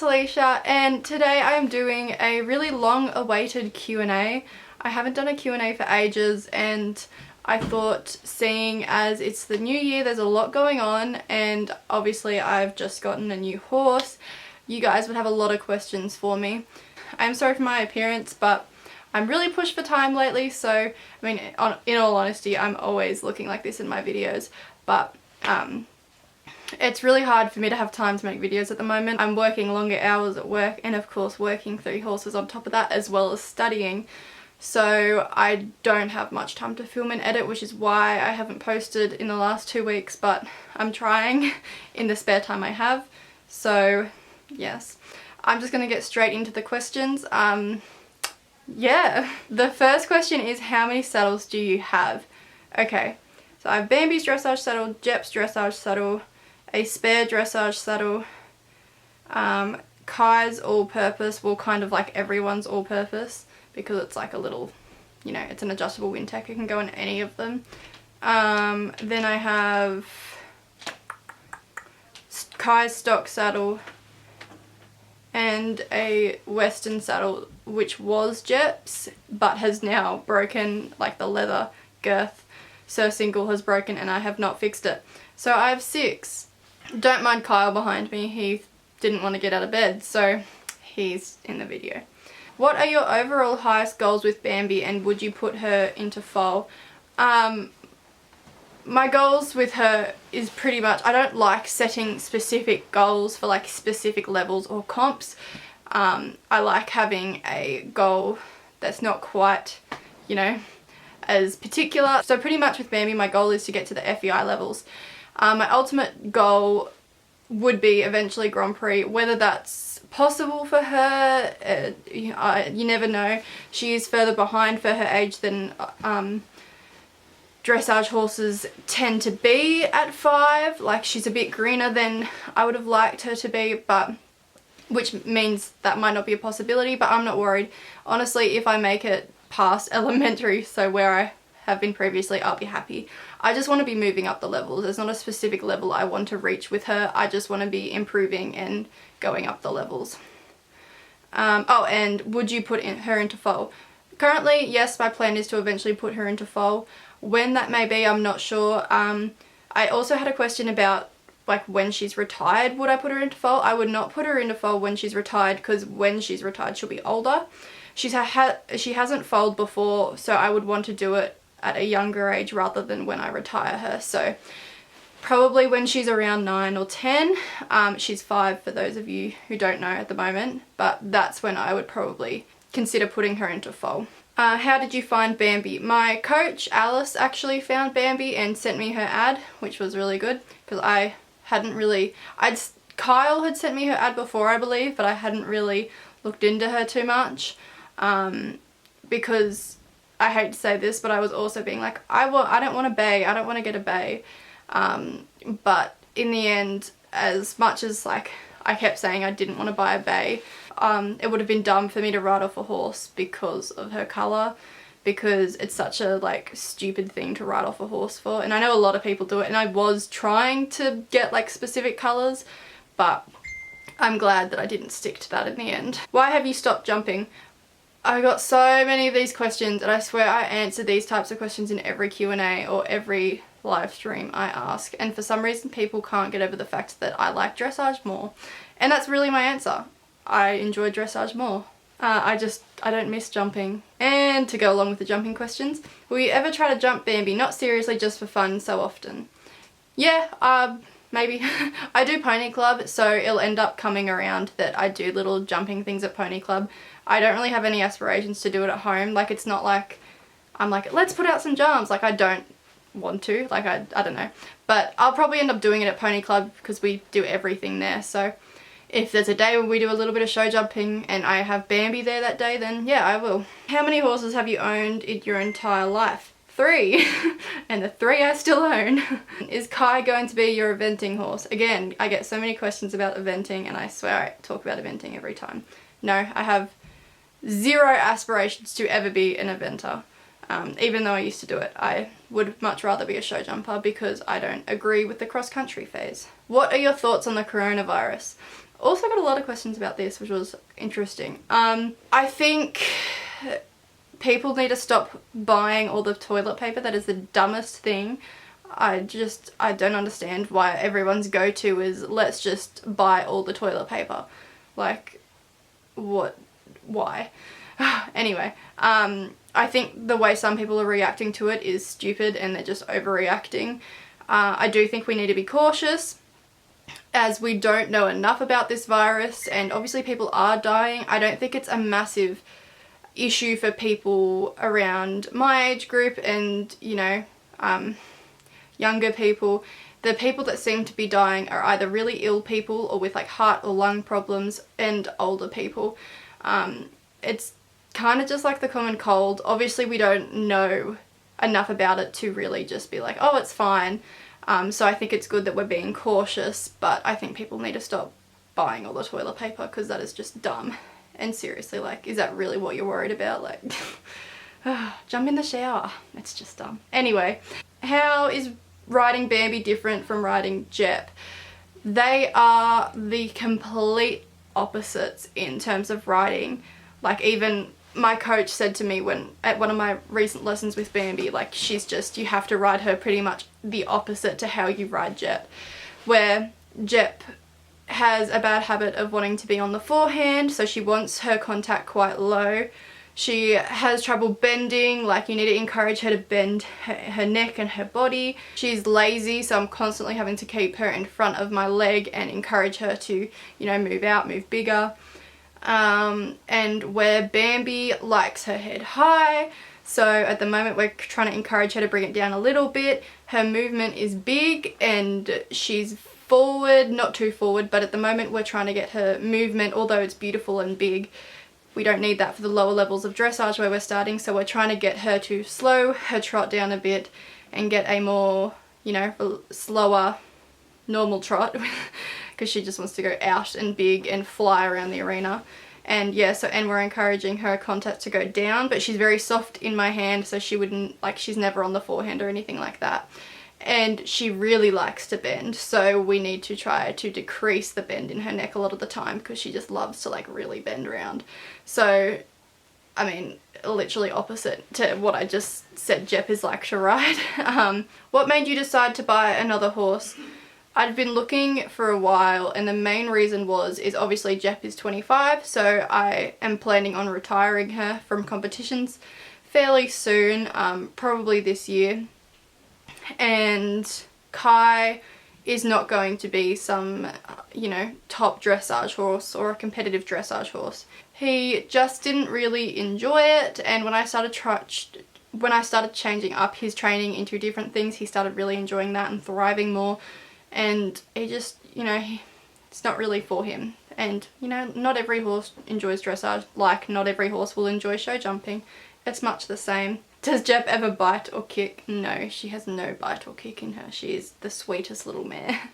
it's Alicia, and today I am doing a really long awaited Q&A. I haven't done a Q&A for ages, and I thought, seeing as it's the new year, there's a lot going on, and obviously I've just gotten a new horse, you guys would have a lot of questions for me. I'm sorry for my appearance, but I'm really pushed for time lately, so I mean, in all honesty, I'm always looking like this in my videos, but it's really hard for me to have time to make videos at the moment. I'm working longer hours at work, and of course working 3 horses on top of that, as well as studying. So I don't have much time to film and edit, which is why I haven't posted in the last 2 weeks, but I'm trying in the spare time I have. So yes, I'm just gonna get straight into the questions. Yeah, the first question is, how many saddles do you have? Okay, so I have Bambi's dressage saddle, Jep's dressage saddle, a spare dressage saddle, Kai's all-purpose, well, kind of like everyone's all-purpose, because it's like a little, you know, it's an adjustable windtech, it can go in any of them. Then I have Kai's stock saddle and a western saddle, which was Jep's but has now broken, like the leather girth surcingle has broken and I have not fixed it. So I have 6. Don't mind Kyle behind me, he didn't want to get out of bed, so he's in the video. What are your overall highest goals with Bambi, and would you put her into foal? My goals with her is pretty much, I don't like setting specific goals for like specific levels or comps. I like having a goal that's not quite, you know, as particular. So pretty much with Bambi, my goal is to get to the FEI levels. My ultimate goal would be eventually Grand Prix. Whether that's possible for her, you never know. She is further behind for her age than dressage horses tend to be at 5. Like, she's a bit greener than I would have liked her to be, but which means that might not be a possibility, but I'm not worried. Honestly, if I make it past elementary, so where I have been previously, I'll be happy. I just want to be moving up the levels. There's not a specific level I want to reach with her. I just want to be improving and going up the levels. Oh, and would you put her into foal? Currently, yes, my plan is to eventually put her into foal. When that may be, I'm not sure. I also had a question about, like, when she's retired, would I put her into foal? I would not put her into foal when she's retired, because when she's retired, she'll be older. She hasn't foaled before, so I would want to do it at a younger age rather than when I retire her. So probably when she's around 9 or 10. She's 5 for those of you who don't know at the moment, but that's when I would probably consider putting her into foal. How did you find Bambi? My coach Alice actually found Bambi and sent me her ad, which was really good, because I hadn't really, Kyle had sent me her ad before, I believe, but I hadn't really looked into her too much, because I hate to say this, but I was also being like, I don't want a bay, I don't want to get a bay. But in the end, as much as like I kept saying I didn't want to buy a bay, it would have been dumb for me to ride off a horse because of her colour, because it's such a like stupid thing to ride off a horse for, and I know a lot of people do it, and I was trying to get like specific colours, but I'm glad that I didn't stick to that in the end. Why have you stopped jumping? I got so many of these questions, and I swear I answer these types of questions in every Q&A or every live stream I ask, and for some reason people can't get over the fact that I like dressage more, and that's really my answer. I enjoy dressage more. I don't miss jumping. And to go along with the jumping questions, will you ever try to jump Bambi? Not seriously, just for fun so often. Yeah, maybe. I do pony club, so it'll end up coming around that I do little jumping things at pony club. I don't really have any aspirations to do it at home. Like, it's not like I'm like, let's put out some jumps. Like, I don't want to. Like, I don't know. But I'll probably end up doing it at pony club because we do everything there. So if there's a day where we do a little bit of show jumping and I have Bambi there that day, then yeah, I will. How many horses have you owned in your entire life? 3. And the 3 I still own. Is Kai going to be your eventing horse? Again, I get so many questions about eventing, and I swear I talk about eventing every time. No, I have 0 aspirations to ever be an eventer. Even though I used to do it, I would much rather be a show jumper because I don't agree with the cross-country phase. What are your thoughts on the coronavirus? Also got a lot of questions about this, which was interesting. I think people need to stop buying all the toilet paper. That is the dumbest thing. I don't understand why everyone's go-to is let's just buy all the toilet paper. Like, what? Why? Anyway, I think the way some people are reacting to it is stupid and they're just overreacting. I do think we need to be cautious as we don't know enough about this virus, and obviously people are dying. I don't think it's a massive issue for people around my age group and, you know, younger people. The people that seem to be dying are either really ill people or with like heart or lung problems, and older people. It's kind of just like the common cold. Obviously we don't know enough about it to really just be like, oh, it's fine. So I think it's good that we're being cautious, but I think people need to stop buying all the toilet paper because that is just dumb. And seriously, like, is that really what you're worried about? Like, jump in the shower. It's just dumb. Anyway, how is riding Bambi different from riding Jep? They are the complete opposites in terms of riding. Like, even my coach said to me when at one of my recent lessons with Bambi, like, she's just, you have to ride her pretty much the opposite to how you ride Jep. Where Jep has a bad habit of wanting to be on the forehand, so she wants her contact quite low. She has trouble bending, like you need to encourage her to bend her neck and her body. She's lazy, so I'm constantly having to keep her in front of my leg and encourage her to, you know, move out, move bigger. And where Bambi likes her head high, so at the moment we're trying to encourage her to bring it down a little bit. Her movement is big and she's forward, not too forward, but at the moment we're trying to get her movement, although it's beautiful and big, we don't need that for the lower levels of dressage where we're starting, so we're trying to get her to slow her trot down a bit and get a more, you know, slower normal trot because she just wants to go out and big and fly around the arena. And yeah, so, and we're encouraging her contact to go down, but she's very soft in my hand, so she wouldn't, like, she's never on the forehand or anything like that. And she really likes to bend, so we need to try to decrease the bend in her neck a lot of the time because she just loves to like really bend around. So, I mean, literally opposite to what I just said Jep is like to ride. What made you decide to buy another horse? I'd been looking for a while, and the main reason is obviously Jep is 25, so I am planning on retiring her from competitions fairly soon, probably this year. And Kai is not going to be some, you know, top dressage horse or a competitive dressage horse. He just didn't really enjoy it, and when I started changing up his training into different things, he started really enjoying that and thriving more. And he just, you know, it's not really for him. And, you know, not every horse enjoys dressage, like not every horse will enjoy show jumping. It's much the same. Does Jep ever bite or kick? No, she has no bite or kick in her. She is the sweetest little mare.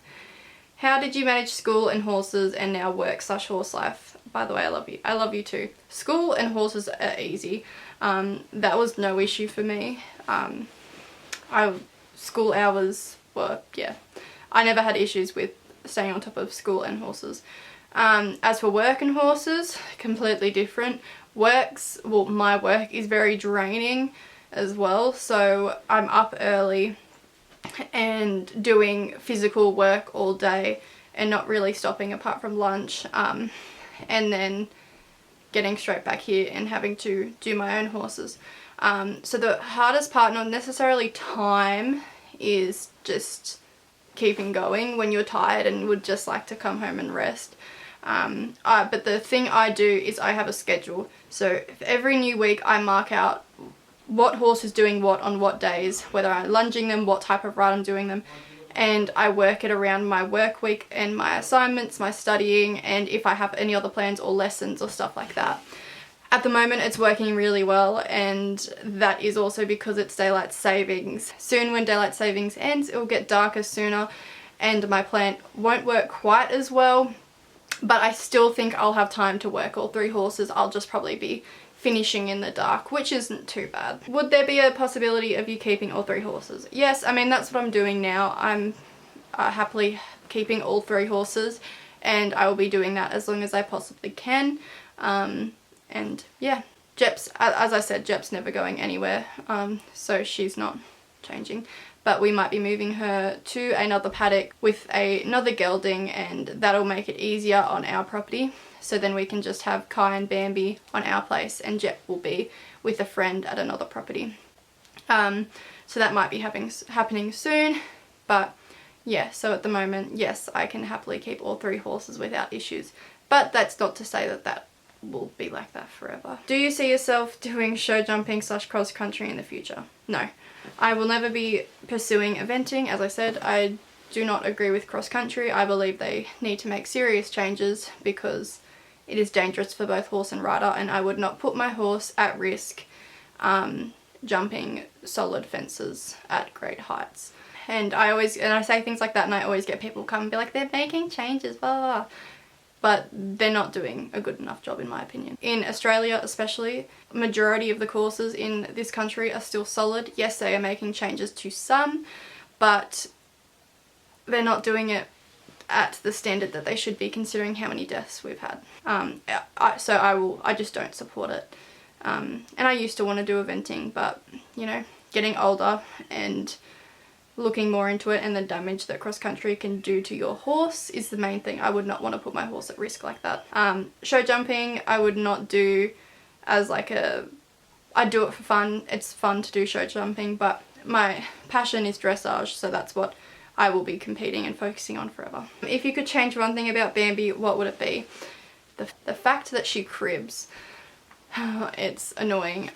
How did you manage school and horses and now work/horse life? By the way, I love you. I love you too. School and horses are easy. That was no issue for me. School hours were, yeah. I never had issues with staying on top of school and horses. As for work and horses, completely different. My work is very draining as well, so I'm up early and doing physical work all day and not really stopping apart from lunch, and then getting straight back here and having to do my own horses. So the hardest part, not necessarily time, is just keeping going when you're tired and would just like to come home and rest. But the thing I do is I have a schedule. So every new week I mark out what horse is doing what on what days, whether I'm lunging them, what type of ride I'm doing them, and I work it around my work week and my assignments, my studying, and if I have any other plans or lessons or stuff like that. At the moment it's working really well, and that is also because it's daylight savings. Soon when daylight savings ends, it will get darker sooner and my plan won't work quite as well, but I still think I'll have time to work all 3 horses. I'll just probably be finishing in the dark, which isn't too bad. Would there be a possibility of you keeping all 3 horses? Yes, I mean that's what I'm doing now. I'm happily keeping all 3 horses, and I will be doing that as long as I possibly can. And yeah, Jep's, as I said, Jep's never going anywhere, so she's not changing. But we might be moving her to another paddock with another gelding, and that'll make it easier on our property. So then we can just have Kai and Bambi on our place, and Jep will be with a friend at another property. So that might be happening soon. But yeah, so at the moment, yes, I can happily keep all 3 horses without issues. But that's not to say that that will be like that forever. Do you see yourself doing show jumping / cross country in the future? No. I will never be pursuing eventing. As I said, I do not agree with cross country. I believe they need to make serious changes because it is dangerous for both horse and rider, and I would not put my horse at risk jumping solid fences at great heights. And I say things like that, and I always get people come and be like, they're making changes, blah, blah, blah. But they're not doing a good enough job in my opinion. In Australia especially, majority of the courses in this country are still solid. Yes, they are making changes to some, but they're not doing it at the standard that they should be, considering how many deaths we've had. I just don't support it. And I used to want to do eventing, but you know, getting older and looking more into it, and the damage that cross country can do to your horse is the main thing. I would not want to put my horse at risk like that. Show jumping I would not do as like I do it for fun. It's fun to do show jumping, but my passion is dressage, so that's what I will be competing and focusing on forever. If you could change one thing about Bambi, what would it be? The fact that she cribs. It's annoying,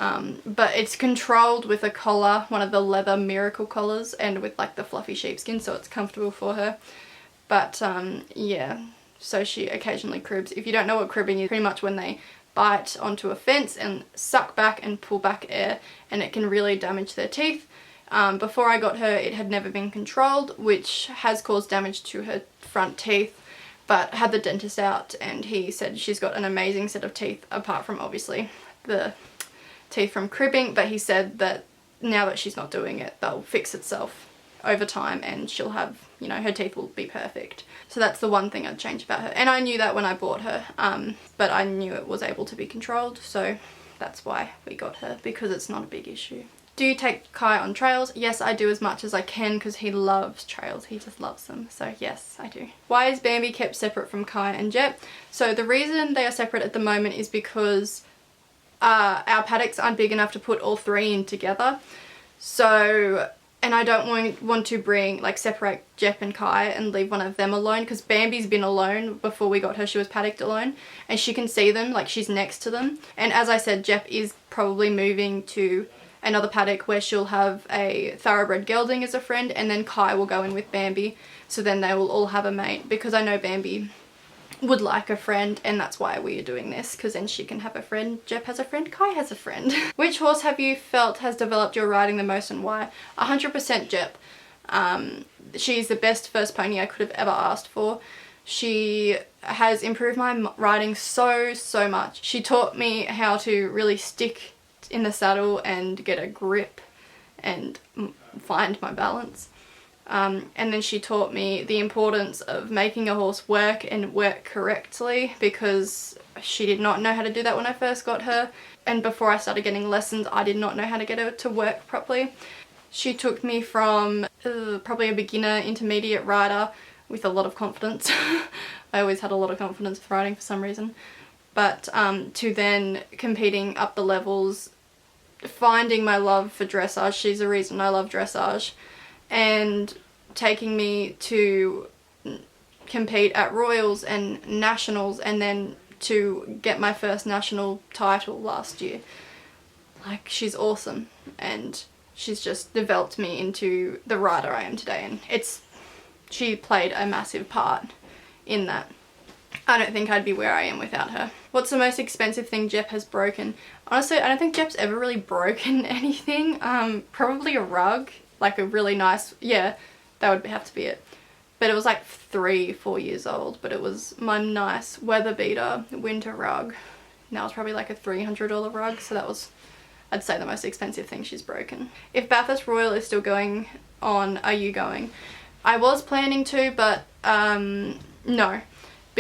but it's controlled with a collar, one of the leather miracle collars, and with like the fluffy sheepskin, so it's comfortable for her. But yeah, so she occasionally cribs. If you don't know what cribbing is, pretty much when they bite onto a fence and suck back and pull back air, and it can really damage their teeth. Before I got her, it had never been controlled, which has caused damage to her front teeth. But had the dentist out, and he said she's got an amazing set of teeth, apart from obviously the teeth from cribbing. But he said that now that she's not doing it, they'll fix itself over time, and she'll have, you know, her teeth will be perfect. So that's the one thing I'd change about her. And I knew that when I bought her, but I knew it was able to be controlled, so that's why we got her, because it's not a big issue. Do you take Kai on trails? Yes, I do as much as I can, because he loves trails. He just loves them. So yes, I do. Why is Bambi kept separate from Kai and Jep? So the reason they are separate at the moment is because our paddocks aren't big enough to put all 3 in together. So, and I don't want to separate Jep and Kai and leave one of them alone, because Bambi's been alone before we got her. She was paddocked alone, and she can see them, like she's next to them. And as I said, Jep is probably moving to another paddock where she'll have a thoroughbred gelding as a friend, and then Kai will go in with Bambi, so then they will all have a mate, because I know Bambi would like a friend, and that's why we are doing this, because then she can have a friend. Jep has a friend, Kai has a friend. Which horse have you felt has developed your riding the most, and why? 100% Jep. She's the best first pony I could have ever asked for. She has improved my riding so much. She taught me how to really stick in the saddle and get a grip and find my balance. And then she taught me the importance of making a horse work and work correctly, because she did not know how to do that when I first got her. And before I started getting lessons, I did not know how to get her to work properly. She took me from probably a beginner intermediate rider with a lot of confidence. I always had a lot of confidence with riding for some reason. But to then competing up the levels, finding my love for dressage. She's the reason I love dressage, and taking me to compete at Royals and Nationals, and then to get my first national title last year. Like, she's awesome, and she's just developed me into the rider I am today, and she played a massive part in that. I don't think I'd be where I am without her. What's the most expensive thing Jep has broken? Honestly, I don't think Jep's ever really broken anything. Probably a rug, like a really nice, yeah, that would have to be it. But it was like 3-4 years old, but it was my nice weather beater winter rug. Now it's probably like a $300 rug, so that was, I'd say, the most expensive thing she's broken. If Bathurst Royal is still going on, are you going? I was planning to, but no.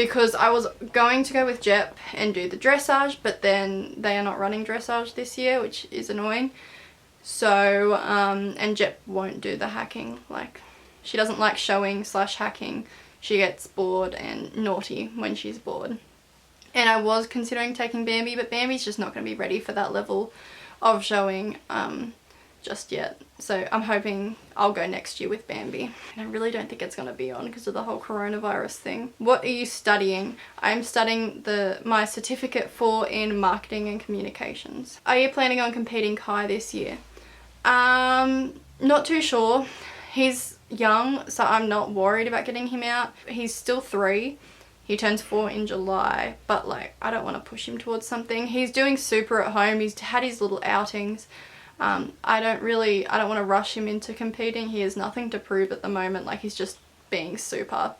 because I was going to go with Jep and do the dressage, but then they are not running dressage this year, which is annoying. So, and Jep won't do the hacking. Like, she doesn't like showing / hacking. She gets bored and naughty when she's bored. And I was considering taking Bambi, but Bambi's just not going to be ready for that level of showing just yet. So I'm hoping I'll go next year with Bambi. And I really don't think it's going to be on because of the whole coronavirus thing. What are you studying? I'm studying my certificate in marketing and communications. Are you planning on competing Kai this year? Not too sure. He's young, so I'm not worried about getting him out. He's still 3. He turns 4 in July, but like, I don't want to push him towards something. He's doing super at home. He's had his little outings. I don't want to rush him into competing. He has nothing to prove at the moment. Like, he's just being super.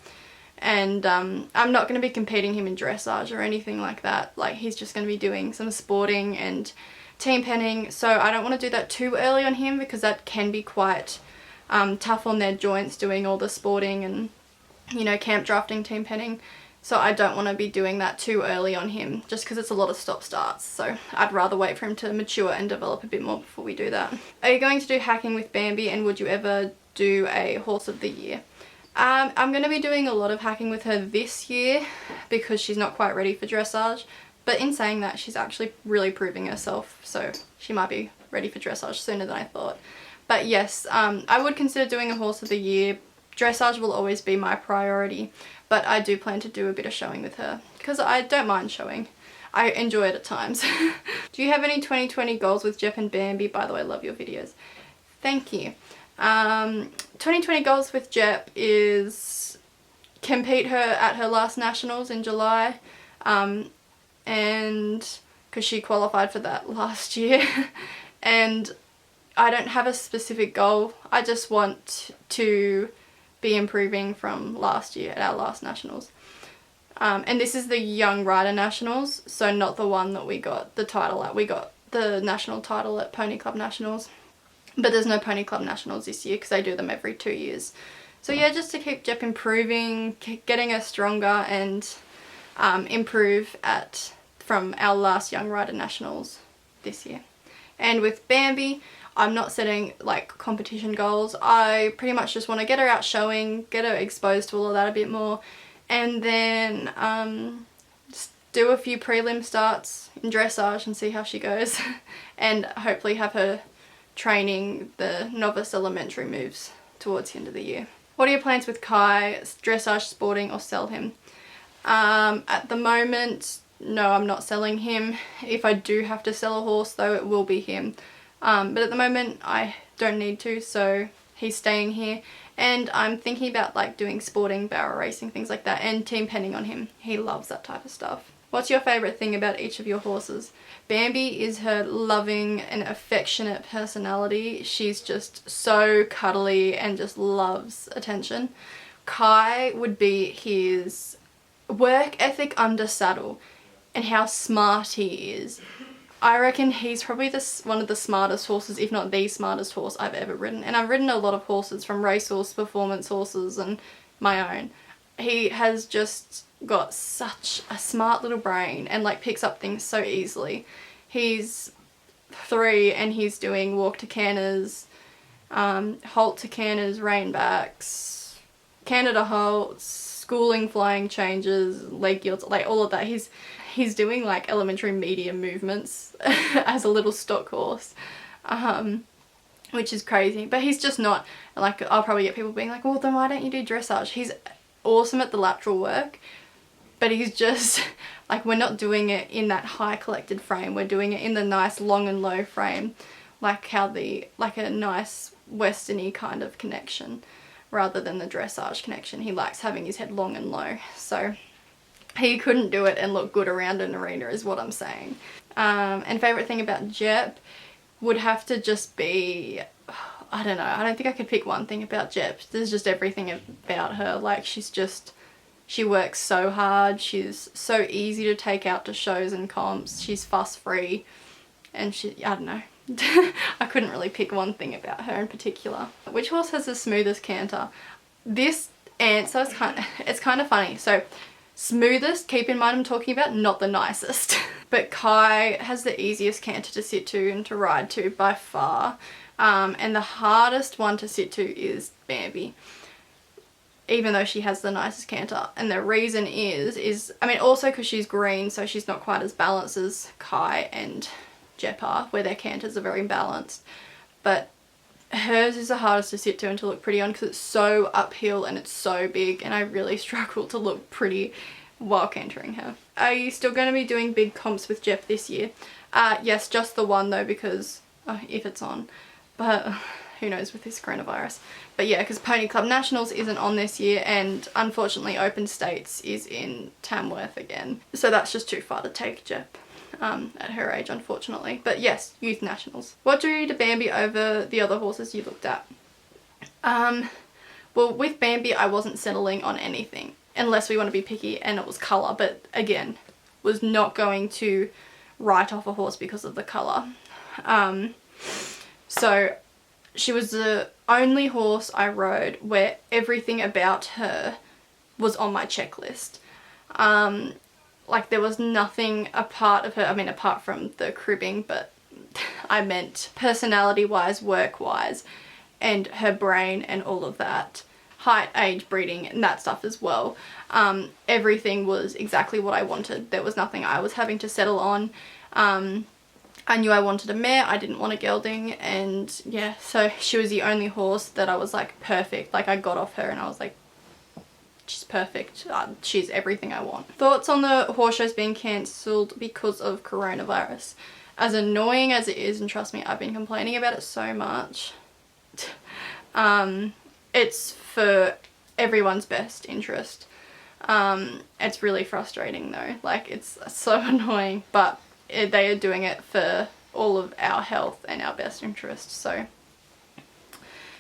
And I'm not going to be competing him in dressage or anything like that. Like, he's just going to be doing some sporting and team penning. So I don't want to do that too early on him because that can be quite tough on their joints, doing all the sporting and, you know, camp drafting, team penning. So I don't want to be doing that too early on him just because it's a lot of stop starts. So I'd rather wait for him to mature and develop a bit more before we do that. Are you going to do hacking with Bambi, and would you ever do a horse of the year? I'm going to be doing a lot of hacking with her this year because she's not quite ready for dressage. But in saying that, she's actually really proving herself. So she might be ready for dressage sooner than I thought. But yes, I would consider doing a horse of the year. Dressage will always be my priority, but I do plan to do a bit of showing with her because I don't mind showing. I enjoy it at times. Do you have any 2020 goals with Jep and Bambi? By the way, I love your videos. Thank you. 2020 goals with Jep is compete her at her last nationals in July, and because she qualified for that last year. And I don't have a specific goal. I just want to be improving from last year at our last nationals. And this is the young rider nationals, so not the one that we got the title at. We got the national title at Pony Club Nationals, but there's no Pony Club Nationals this year because they do them every 2 years. So yeah, just to keep Jep improving, getting her stronger, and improve from our last young rider nationals this year. And with Bambi, I'm not setting like competition goals. I pretty much just want to get her out showing, get her exposed to all of that a bit more, and then just do a few prelim starts in dressage and see how she goes and hopefully have her training the novice elementary moves towards the end of the year. What are your plans with Kai? Dressage, sporting, or sell him? At the moment, no, I'm not selling him. If I do have to sell a horse though, it will be him. But at the moment I don't need to, so he's staying here. And I'm thinking about like doing sporting, barrel racing, things like that, and team penning on him. He loves that type of stuff. What's your favourite thing about each of your horses? Bambi is her loving and affectionate personality. She's just so cuddly and just loves attention. Kai would be his work ethic under saddle and how smart he is. I reckon he's probably one of the smartest horses, if not the smartest horse I've ever ridden. And I've ridden a lot of horses, from racehorse, performance horses, and my own. He has just got such a smart little brain and like picks up things so easily. He's 3 and he's doing walk to canners, halt to canners, reinbacks, canter to halts, schooling, flying changes, leg yields, like all of that. He's doing like elementary medium movements as a little stock horse, which is crazy. But he's just not, like, I'll probably get people being like, well then why don't you do dressage? He's awesome at the lateral work, but he's just like, we're not doing it in that high collected frame, we're doing it in the nice long and low frame, like a nice westerny kind of connection rather than the dressage connection. He likes having his head long and low, so he couldn't do it and look good around an arena is what I'm saying. And favourite thing about Jep would have to just be, I don't know, I don't think I could pick one thing about Jep. There's just everything about her. Like, she works so hard, she's so easy to take out to shows and comps, she's fuss free, and I don't know. I couldn't really pick one thing about her in particular. Which horse has the smoothest canter? This answer is it's kind of funny. So smoothest, keep in mind I'm talking about, not the nicest. But Kai has the easiest canter to sit to and to ride to by far. And the hardest one to sit to is Bambi, even though she has the nicest canter. And the reason is I mean, also because she's green, so she's not quite as balanced as Kai and Jep are, where their canters are very balanced. But hers is the hardest to sit to and to look pretty on because it's so uphill and it's so big, and I really struggle to look pretty while cantering her. Are you still going to be doing big comps with Jep this year? Yes, just the one though, because if it's on, but who knows with this coronavirus. But yeah, because Pony Club Nationals isn't on this year, and unfortunately Open States is in Tamworth again, so that's just too far to take Jep at her age, unfortunately. But yes, Youth Nationals. What drew you to Bambi over the other horses you looked at? Well, with Bambi I wasn't settling on anything unless we want to be picky, and it was colour, but again, was not going to write off a horse because of the colour. So she was the only horse I rode where everything about her was on my checklist. Like there was nothing a part of her, I mean apart from the cribbing, but I meant personality wise, work wise, and her brain and all of that. Height, age, breeding, and that stuff as well. Everything was exactly what I wanted. There was nothing I was having to settle on. I knew I wanted a mare, I didn't want a gelding, and yeah, so she was the only horse that I was like perfect. Like I got off her and I was like, she's perfect. She's everything I want. Thoughts on the horse shows being cancelled because of coronavirus? As annoying as it is, and trust me, I've been complaining about it so much. It's for everyone's best interest. It's really frustrating though. Like it's so annoying, but they are doing it for all of our health and our best interests, so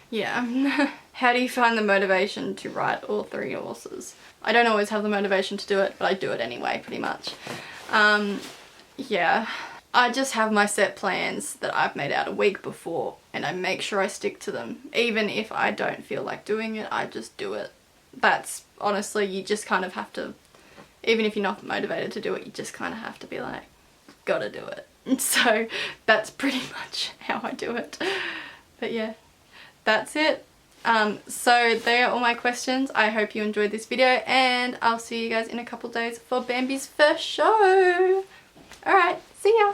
yeah. How do you find the motivation to ride all 3 horses? I don't always have the motivation to do it, but I do it anyway, pretty much. Yeah, I just have my set plans that I've made out a week before, and I make sure I stick to them. Even if I don't feel like doing it, I just do it. That's honestly, you just kind of have to, even if you're not motivated to do it, you just kind of have to be like, gotta do it. And so that's pretty much how I do it. But yeah, that's it. So they are all my questions. I hope you enjoyed this video, and I'll see you guys in a couple days for Bambi's first show. Alright, see ya!